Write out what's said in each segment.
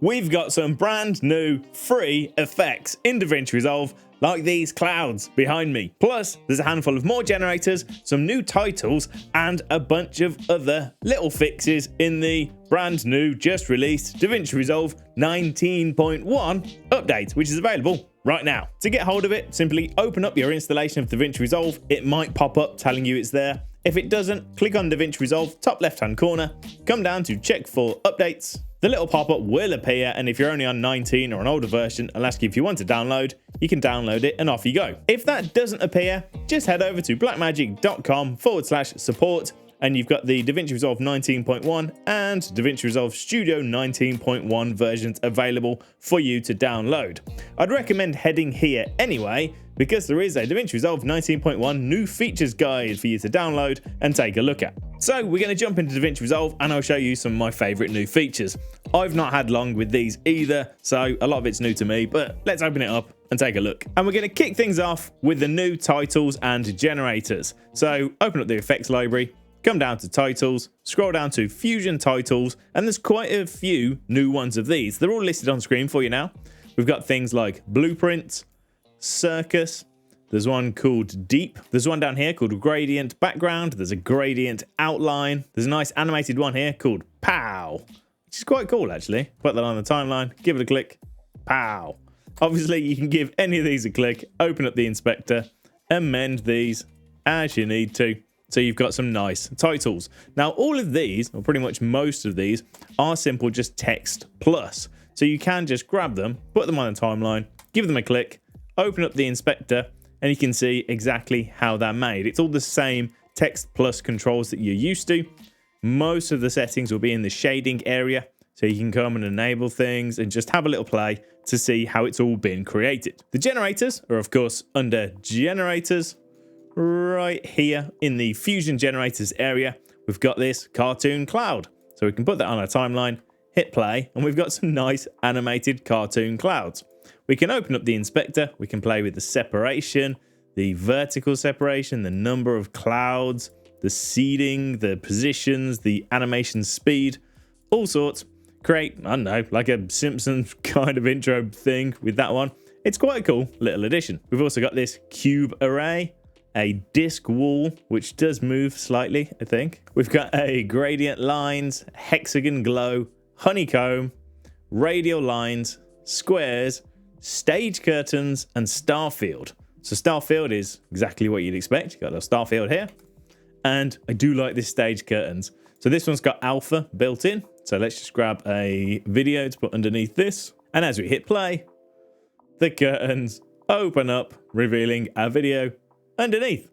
we've got some brand new free effects in DaVinci Resolve, like these clouds behind me. Plus, there's a handful of more generators, some new titles, and a bunch of other little fixes in the brand new, just released DaVinci Resolve 19.1 update, which is available right now. To get hold of it, simply open up your installation of DaVinci Resolve. It might pop up telling you it's there. If it doesn't, click on DaVinci Resolve, top left-hand corner, come down to check for updates. The little pop-up will appear, and if you're only on 19 or an older version, it'll ask you if you want to download. You can download it and off you go. If that doesn't appear, just head over to blackmagic.com/support, and you've got the DaVinci Resolve 19.1 and DaVinci Resolve Studio 19.1 versions available for you to download. I'd recommend heading here anyway, because there is a DaVinci Resolve 19.1 new features guide for you to download and take a look at. So we're going to jump into DaVinci Resolve and I'll show you some of my favorite new features. I've not had long with these either, so a lot of it's new to me, but let's open it up and take a look. And we're going to kick things off with the new titles and generators. So open up the effects library, come down to titles, scroll down to Fusion titles, and there's quite a few new ones of these. They're all listed on screen for you now. We've got things like Blueprint, Circus, there's one called Deep, there's one down here called Gradient Background, there's a Gradient Outline, there's a nice animated one here called Pow, which is quite cool actually. Put that on the timeline, give it a click, pow. Obviously you can give any of these a click, open up the inspector, amend these as you need to. So you've got some nice titles. Now all of these, or pretty much most of these, are simple just text plus. So you can just grab them, put them on a timeline, give them a click, open up the inspector, and you can see exactly how they're made. It's all the same text plus controls that you're used to. Most of the settings will be in the shading area, so you can come and enable things and just have a little play to see how it's all been created. The generators are of course under generators. Right here in the Fusion generators area, we've got this cartoon cloud. So we can put that on our timeline, hit play, and we've got some nice animated cartoon clouds. We can open up the inspector, we can play with the separation, the vertical separation, the number of clouds, the seeding, the positions, the animation speed, all sorts. Create, I don't know, like a Simpsons kind of intro thing with that one. It's quite a cool little addition. We've also got this cube array, a disc wall, which does move slightly, I think. We've got a gradient lines, hexagon glow, honeycomb, radial lines, squares, stage curtains, and starfield. So starfield is exactly what you'd expect. You've got a starfield here. And I do like this stage curtains. So this one's got alpha built in. So let's just grab a video to put underneath this. And as we hit play, the curtains open up, revealing our video underneath.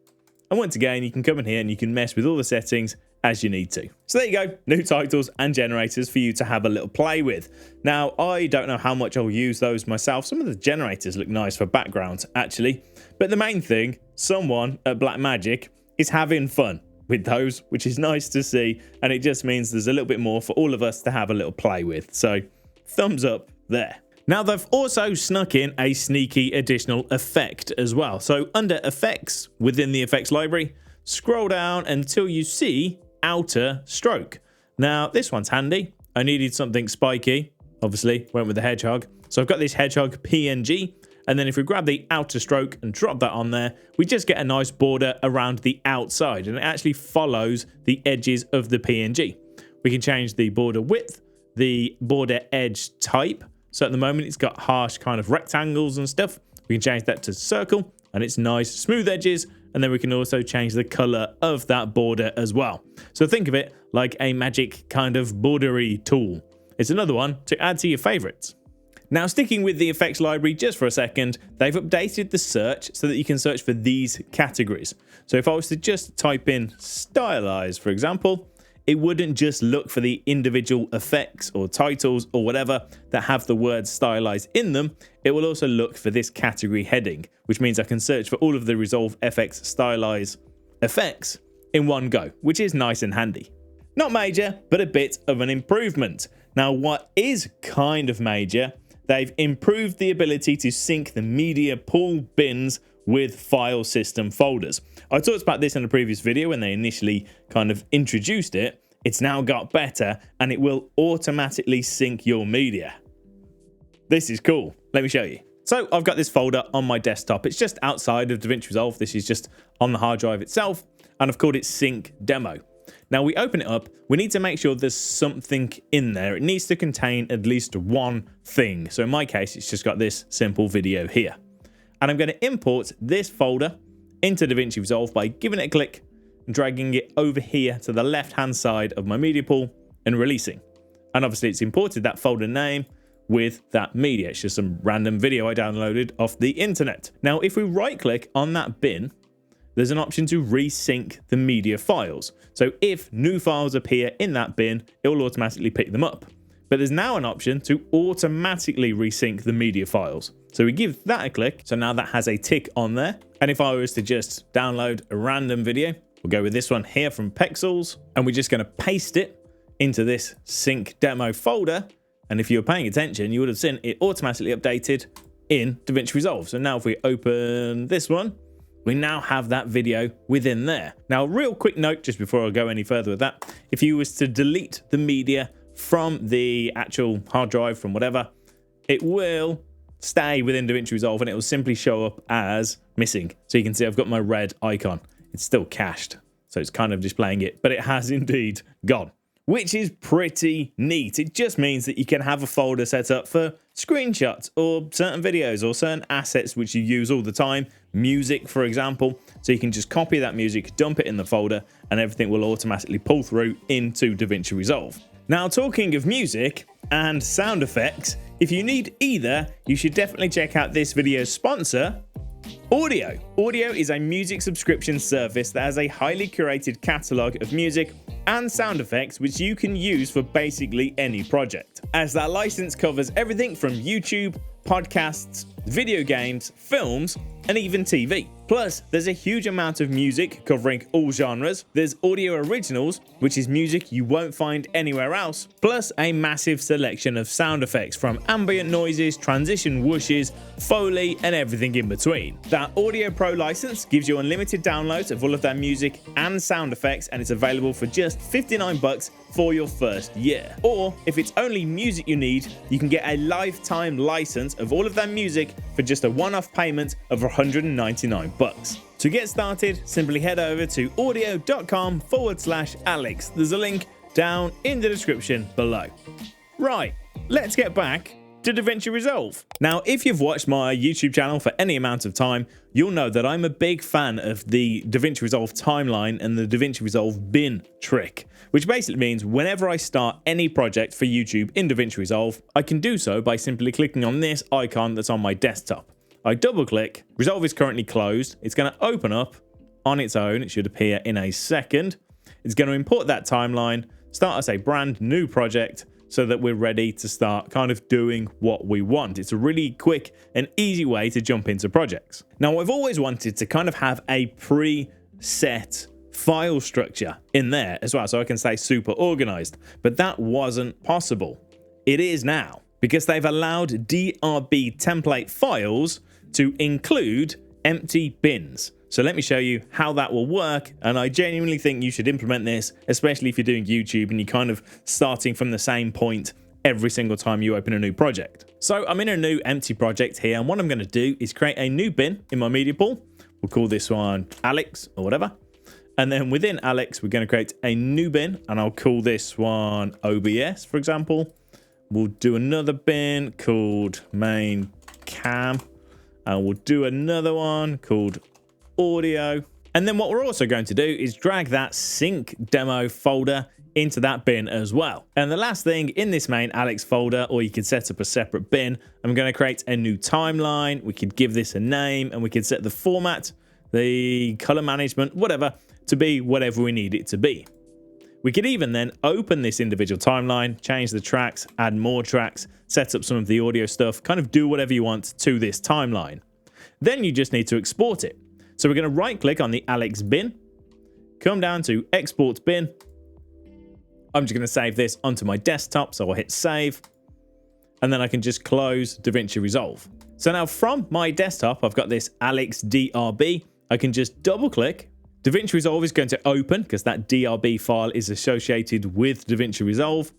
And once again, you can come in here and you can mess with all the settings as you need to. So there you go, new titles and generators for you to have a little play with. Now, I don't know how much I'll use those myself. Some of the generators look nice for backgrounds, actually. But the main thing, someone at Blackmagic is having fun with those, which is nice to see. And it just means there's a little bit more for all of us to have a little play with. So thumbs up there. Now, they've also snuck in a sneaky additional effect as well. So under effects within the effects library, scroll down until you see outer stroke. Now, this one's handy. I needed something spiky, obviously, went with the hedgehog. So I've got this hedgehog PNG. And then if we grab the outer stroke and drop that on there, we just get a nice border around the outside. And it actually follows the edges of the PNG. We can change the border width, the border edge type. So at the moment, it's got harsh kind of rectangles and stuff. We can change that to circle, and it's nice smooth edges. And then we can also change the color of that border as well. So think of it like a magic kind of bordery tool. It's another one to add to your favorites. Now, sticking with the effects library just for a second, they've updated the search so that you can search for these categories. So if I was to just type in stylize, for example, it wouldn't just look for the individual effects or titles or whatever that have the word stylize in them. It will also look for this category heading, which means I can search for all of the Resolve FX stylize effects in one go, which is nice and handy. Not major, but a bit of an improvement. Now, what is kind of major, they've improved the ability to sync the media pool bins with file system folders. I talked about this in a previous video when they initially kind of introduced it. It's now got better and it will automatically sync your media. This is cool. Let me show you. So I've got this folder on my desktop. It's just outside of DaVinci Resolve. This is just on the hard drive itself, and I've called it Sync Demo. Now we open it up, we need to make sure there's something in there. It needs to contain at least one thing. So in my case, it's just got this simple video here. And I'm going to import this folder into DaVinci Resolve by giving it a click and dragging it over here to the left-hand side of my media pool and releasing. And obviously it's imported that folder name with that media. It's just some random video I downloaded off the internet. Now, if we right-click on that bin, there's an option to resync the media files. So if new files appear in that bin, it will automatically pick them up. But there's now an option to automatically resync the media files. So we give that a click. So now that has a tick on there. And if I was to just download a random video, we'll go with this one here from Pexels, and we're just going to paste it into this sync demo folder. And if you were paying attention, you would have seen it automatically updated in DaVinci Resolve. So now if we open this one, we now have that video within there. Now, real quick note, just before I go any further with that, if you was to delete the media from the actual hard drive, from whatever, it will stay within DaVinci Resolve and it will simply show up as missing. So you can see I've got my red icon. It's still cached, so it's kind of displaying it, but it has indeed gone, which is pretty neat. It just means that you can have a folder set up for screenshots or certain videos or certain assets which you use all the time, music, for example. So you can just copy that music, dump it in the folder, and everything will automatically pull through into DaVinci Resolve. Now, talking of music and sound effects, if you need either, you should definitely check out this video's sponsor, Audiio. Audiio is a music subscription service that has a highly curated catalog of music and sound effects which you can use for basically any project, as that license covers everything from YouTube, podcasts, video games, films, and even TV. Plus, there's a huge amount of music covering all genres. There's audio originals, which is music you won't find anywhere else, plus a massive selection of sound effects from ambient noises, transition whooshes, Foley, and everything in between. That Audiio Pro license gives you unlimited downloads of all of that music and sound effects, and it's available for just $59 for your first year. Or if it's only music you need, you can get a lifetime license of all of that music for just a one-off payment of $199. To get started, simply head over to audio.com/Alex. There's a link down in the description below. Right, let's get back to DaVinci Resolve. Now, if you've watched my YouTube channel for any amount of time, you'll know that I'm a big fan of the DaVinci Resolve timeline and the DaVinci Resolve bin trick, which basically means whenever I start any project for YouTube in DaVinci Resolve, I can do so by simply clicking on this icon that's on my desktop. I double click, Resolve is currently closed. It's going to open up on its own. It should appear in a second. It's going to import that timeline, start as a brand new project so that we're ready to start kind of doing what we want. It's a really quick and easy way to jump into projects. Now, I've always wanted to kind of have a preset file structure in there as well, so I can stay super organized, but that wasn't possible. It is now, because they've allowed DRB template files to include empty bins. So let me show you how that will work, and I genuinely think you should implement this, especially if you're doing YouTube and you're kind of starting from the same point every single time you open a new project. So I'm in a new empty project here, and what I'm going to do is create a new bin in my media pool. We'll call this one Alex or whatever. And then within Alex, we're going to create a new bin, and I'll call this one OBS, for example. We'll do another bin called main cam, and we'll do another one called audio. And then what we're also going to do is drag that sync demo folder into that bin as well. And the last thing in this main Alex folder, or you could set up a separate bin, I'm going to create a new timeline. We could give this a name, and we could set the format, the color management, whatever, to be whatever we need it to be. We could even then open this individual timeline, change the tracks, add more tracks, set up some of the audio stuff, kind of do whatever you want to this timeline. Then you just need to export it. So we're going to right click on the Alex bin, come down to export bin. I'm just going to save this onto my desktop, so I'll hit save, and then I can just close DaVinci Resolve. So now from my desktop, I've got this Alex DRB. I can just double click. DaVinci Resolve is going to open because that DRB file is associated with DaVinci Resolve.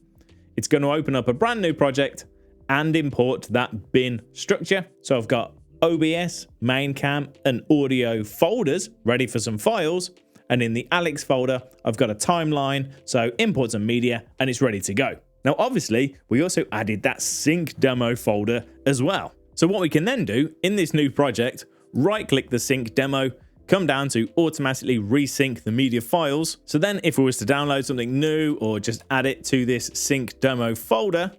It's going to open up a brand new project, and import that bin structure. So I've got OBS, main cam, and audio folders ready for some files. And in the Alex folder, I've got a timeline, so import some media, and it's ready to go. Now, obviously, we also added that sync demo folder as well. So what we can then do in this new project, right-click the sync demo, come down to automatically resync the media files. So then if we was to download something new or just add it to this sync demo folder,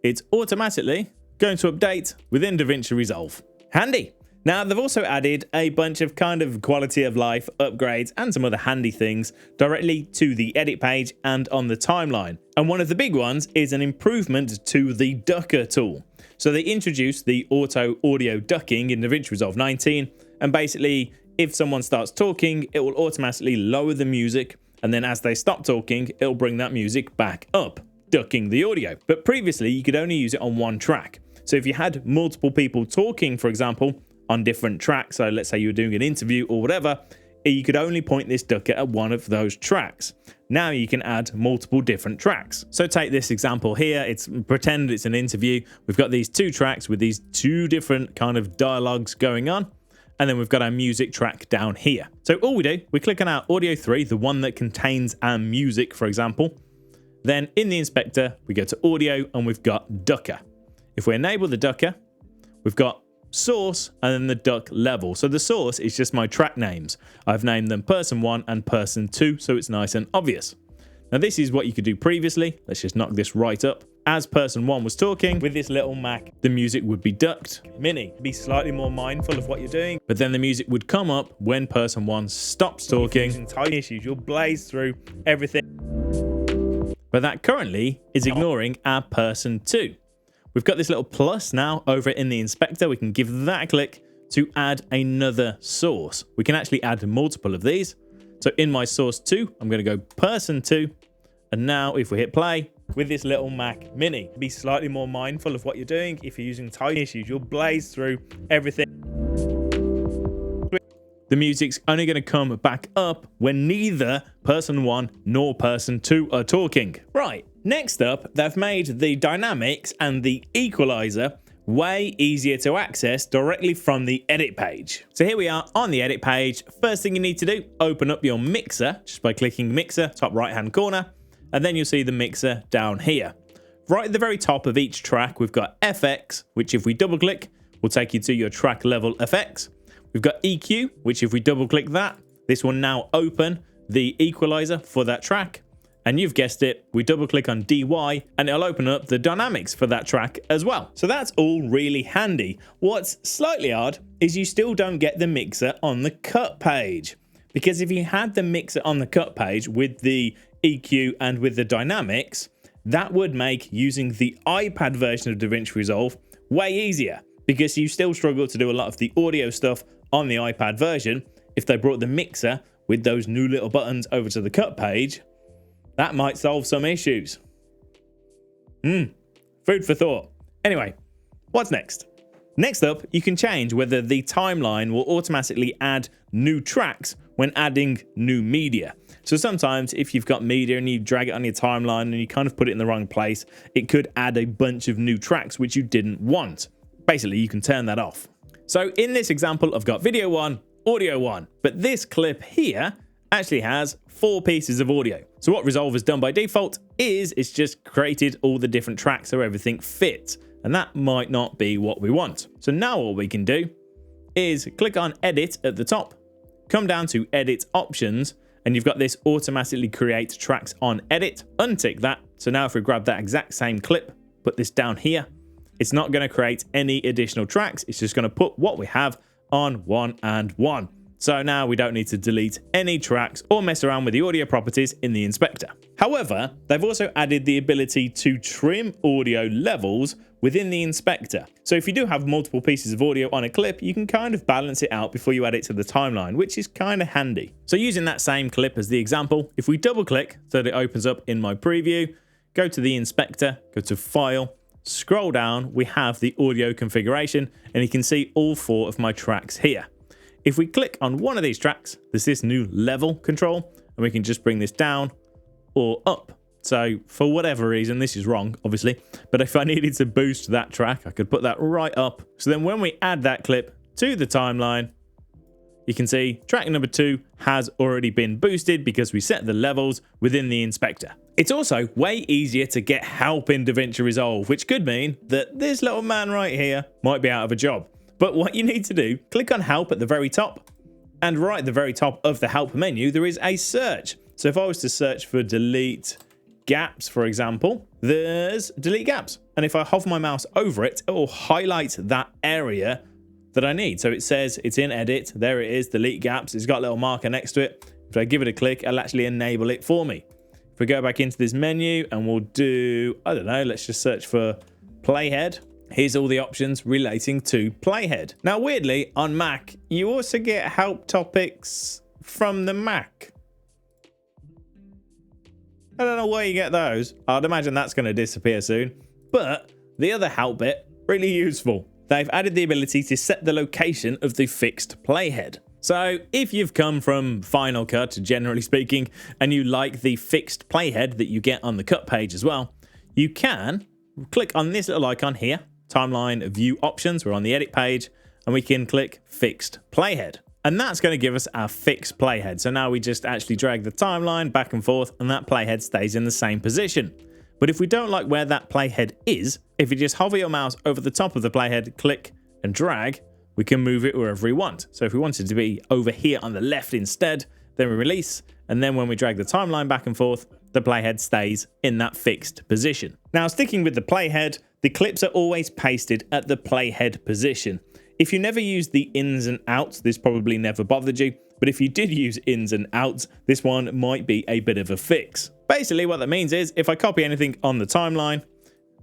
it's automatically going to update within DaVinci Resolve. Handy. Now, they've also added a bunch of kind of quality of life upgrades and some other handy things directly to the edit page and on the timeline. And one of the big ones is an improvement to the ducker tool. So they introduced the auto audio ducking in DaVinci Resolve 19, and basically if someone starts talking, it will automatically lower the music, and then as they stop talking, it'll bring that music back up, ducking the audio. But previously you could only use it on one track. So if you had multiple people talking, for example, on different tracks, so let's say you were doing an interview or whatever, you could only point this ducker at one of those tracks. Now you can add multiple different tracks. So take this example here, pretend it's an interview. We've got these two tracks with these two different kind of dialogues going on, and then we've got our music track down here. So all we do, we click on our Audio 3, the one that contains our music, for example. Then in the inspector, we go to Audio, and we've got Ducker. If we enable the Ducker, we've got source and then the duck level. So the source is just my track names. I've named them person 1 and person 2, so it's nice and obvious. Now this is what you could do previously. Let's just knock this right up. As person 1 was talking with this little Mac, the music would be ducked. Mini, be slightly more mindful of what you're doing, but then the music would come up when person 1 stops talking. Tiny issues, you'll blaze through everything. But that currently is ignoring our person 2. We've got this little plus now over in the inspector. We can give that a click to add another source. We can actually add multiple of these. So in my source 2, I'm going to go person 2. And now if we hit play with this little Mac Mini, be slightly more mindful of what you're doing. If you're using tiny issues, you'll blaze through everything. The music's only going to come back up when neither person 1 nor person 2 are talking. Right. Next up, they've made the dynamics and the equalizer way easier to access directly from the edit page. So here we are on the edit page. First thing you need to do, open up your mixer just by clicking mixer, top right hand corner, and then you'll see the mixer down here. Right at the very top of each track, we've got FX, which if we double click, will take you to your track level effects. We've got EQ, which if we double click that, this will now open the equalizer for that track. And you've guessed it, we double click on DY and it'll open up the dynamics for that track as well. So that's all really handy. What's slightly odd is you still don't get the mixer on the cut page. Because if you had the mixer on the cut page with the EQ and with the dynamics, that would make using the iPad version of DaVinci Resolve way easier. Because you still struggle to do a lot of the audio stuff on the iPad version. If they brought the mixer with those new little buttons over to the cut page, that might solve some issues. Food for thought. Anyway, what's next? Next up, you can change whether the timeline will automatically add new tracks when adding new media. So sometimes if you've got media and you drag it on your timeline and you kind of put it in the wrong place, it could add a bunch of new tracks which you didn't want. Basically, you can turn that off. So in this example, I've got video 1, audio 1, but this clip here actually has 4 pieces of audio. So what Resolve has done by default is it's just created all the different tracks so everything fits. And that might not be what we want. So now what we can do is click on Edit at the top, come down to Edit Options, and you've got this automatically create tracks on edit. Untick that. So now if we grab that exact same clip, put this down here, it's not going to create any additional tracks. It's just going to put what we have on 1 and 1. So now we don't need to delete any tracks or mess around with the audio properties in the inspector. However, they've also added the ability to trim audio levels within the inspector. So if you do have multiple pieces of audio on a clip, you can kind of balance it out before you add it to the timeline, which is kind of handy. So using that same clip as the example, if we double click so that it opens up in my preview, go to the inspector, go to File, scroll down, we have the audio configuration, and you can see all 4 of my tracks here. If we click on one of these tracks, there's this new level control, and we can just bring this down or up. So for whatever reason, this is wrong, obviously, but if I needed to boost that track, I could put that right up. So then when we add that clip to the timeline, you can see track number 2 has already been boosted because we set the levels within the inspector. It's also way easier to get help in DaVinci Resolve, which could mean that this little man right here might be out of a job. But what you need to do, click on help at the very top, and right at the very top of the help menu, there is a search. So if I was to search for delete gaps, for example, there's delete gaps. And if I hover my mouse over it, it will highlight that area that I need. So it says it's in edit. There it is, delete gaps. It's got a little marker next to it. If I give it a click, it'll actually enable it for me. If we go back into this menu and we'll do, I don't know, let's just search for Playhead. Here's all the options relating to Playhead. Now, weirdly, on Mac, you also get help topics from the Mac. I don't know where you get those. I'd imagine that's going to disappear soon. But the other help bit, really useful. They've added the ability to set the location of the fixed playhead. So if you've come from Final Cut, generally speaking, and you like the fixed playhead that you get on the cut page as well, you can click on this little icon here, timeline view options. We're on the edit page and we can click fixed playhead. And that's going to give us our fixed playhead. So now we just actually drag the timeline back and forth and that playhead stays in the same position. But if we don't like where that playhead is, if you just hover your mouse over the top of the playhead, click and drag, we can move it wherever we want. So if we wanted to be over here on the left instead, then we release. And then when we drag the timeline back and forth, the playhead stays in that fixed position. Now, sticking with the playhead, the clips are always pasted at the playhead position. If you never use the ins and outs, this probably never bothered you. But if you did use ins and outs, this one might be a bit of a fix. Basically, what that means is if I copy anything on the timeline,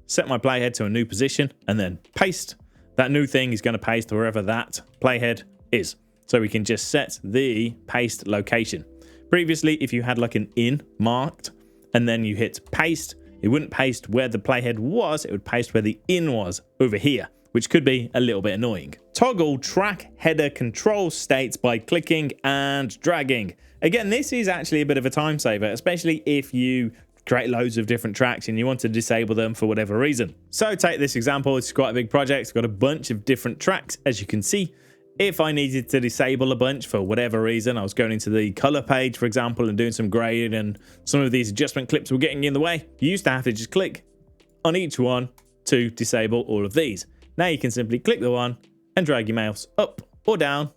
set my playhead to a new position, and then paste, that new thing is going to paste wherever that playhead is. So we can just set the paste location. Previously, if you had like an in marked and then you hit paste, it wouldn't paste where the playhead was, it would paste where the in was over here, which could be a little bit annoying. Toggle track header control states by clicking and dragging. Again, this is actually a bit of a time saver, especially if you create loads of different tracks and you want to disable them for whatever reason. So take this example, it's quite a big project, it's got a bunch of different tracks, as you can see. If I needed to disable a bunch for whatever reason, I was going into the color page, for example, and doing some grading and some of these adjustment clips were getting in the way, you used to have to just click on each one to disable all of these. Now you can simply click the one and drag your mouse up or down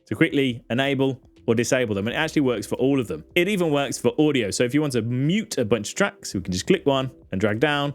to quickly enable or disable them. And it actually works for all of them. It even works for audio. So if you want to mute a bunch of tracks, we can just click one and drag down,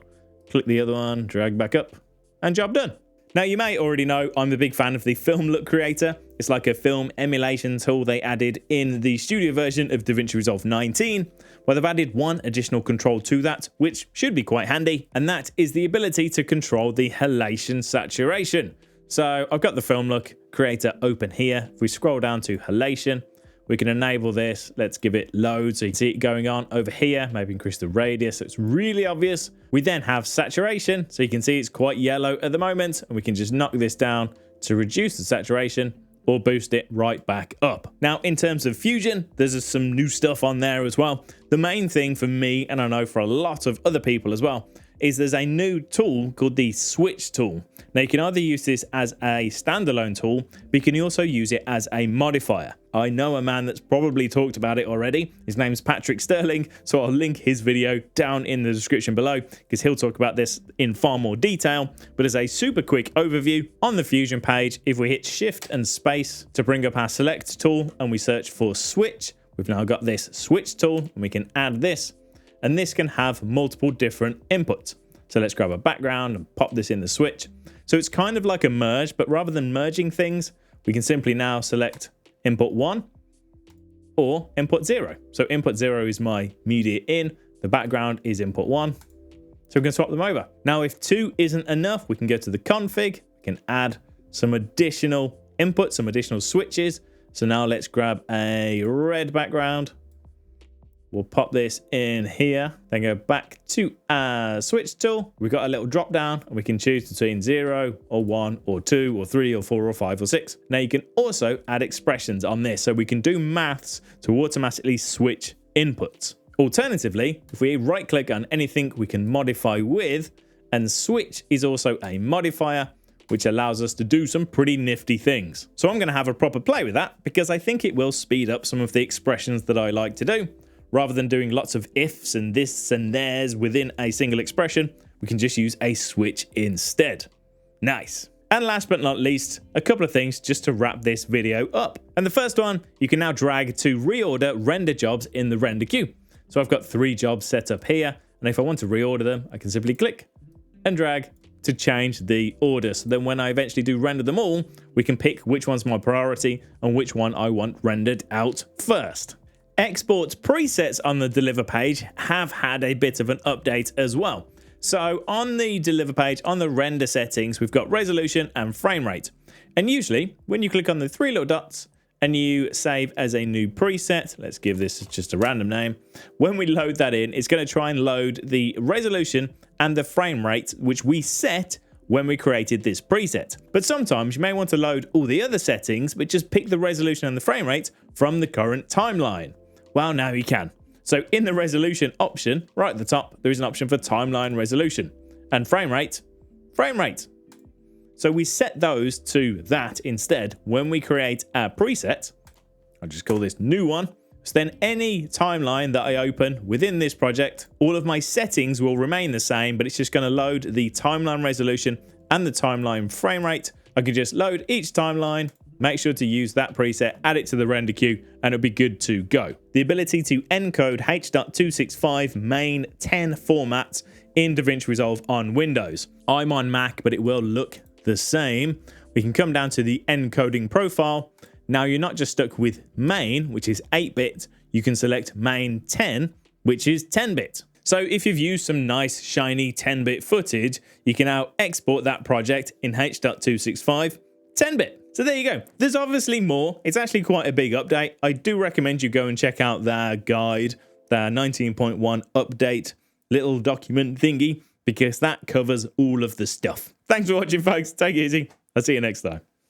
click the other one, drag back up, and job done. Now, you may already know I'm a big fan of the Film Look Creator. It's like a film emulation tool they added in the studio version of DaVinci Resolve 19, where they've added one additional control to that, which should be quite handy, and that is the ability to control the halation saturation. So I've got the Film Look Creator open here. If we scroll down to halation, we can enable this. Let's give it load so you can see it going on over here. Maybe increase the radius so it's really obvious. We then have saturation, so you can see it's quite yellow at the moment, and we can just knock this down to reduce the saturation or boost it right back up. Now, in terms of Fusion, there's some new stuff on there as well. The main thing for me, and I know for a lot of other people as well, is there's a new tool called the Switch tool. Now, you can either use this as a standalone tool, but you can also use it as a modifier. I know a man that's probably talked about it already. His name's Patrick Sterling, so I'll link his video down in the description below because he'll talk about this in far more detail. But as a super quick overview, on the Fusion page, if we hit Shift and Space to bring up our Select tool and we search for Switch, we've now got this Switch tool and we can add this. And this can have multiple different inputs. So let's grab a background and pop this in the switch. So it's kind of like a merge, but rather than merging things, we can simply now select input 1 or input 0. So input 0 is my media in, the background is input 1. So we can swap them over. Now, if 2 isn't enough, we can go to the config, we can add some additional inputs, some additional switches. So now let's grab a red background. We'll pop this in here, then go back to our switch tool. We've got a little drop down and we can choose between 0 or 1 or 2 or 3 or 4 or 5 or 6. Now you can also add expressions on this. So we can do maths to automatically switch inputs. Alternatively, if we right click on anything we can modify with, and switch is also a modifier, which allows us to do some pretty nifty things. So I'm going to have a proper play with that because I think it will speed up some of the expressions that I like to do. Rather than doing lots of ifs and this and theirs within a single expression, we can just use a switch instead. Nice. And last but not least, a couple of things just to wrap this video up. And the first one, you can now drag to reorder render jobs in the render queue. So I've got 3 jobs set up here, and if I want to reorder them, I can simply click and drag to change the order. So then when I eventually do render them all, we can pick which one's my priority and which one I want rendered out first. Export presets on the deliver page have had a bit of an update as well. So on the deliver page, on the render settings, we've got resolution and frame rate. And usually when you click on the 3 little dots and you save as a new preset, let's give this just a random name. When we load that in, it's going to try and load the resolution and the frame rate, which we set when we created this preset. But sometimes you may want to load all the other settings, but just pick the resolution and the frame rate from the current timeline. Well, now you can. So in the resolution option, right at the top, there is an option for timeline resolution and frame rate. So we set those to that instead when we create our preset. I'll just call this new one. So then any timeline that I open within this project, all of my settings will remain the same, but it's just going to load the timeline resolution and the timeline frame rate. I can just load each timeline, make sure to use that preset, add it to the render queue, and it'll be good to go. The ability to encode H.265 main 10 formats in DaVinci Resolve on Windows. I'm on Mac, but it will look the same. We can come down to the encoding profile. Now you're not just stuck with main, which is 8-bit, you can select main 10, which is 10-bit. So if you've used some nice shiny 10-bit footage, you can now export that project in H.265 10-bit. So there you go. There's obviously more. It's actually quite a big update. I do recommend you go and check out their guide, their 19.1 update little document thingy, because that covers all of the stuff. Thanks for watching, folks. Take it easy. I'll see you next time.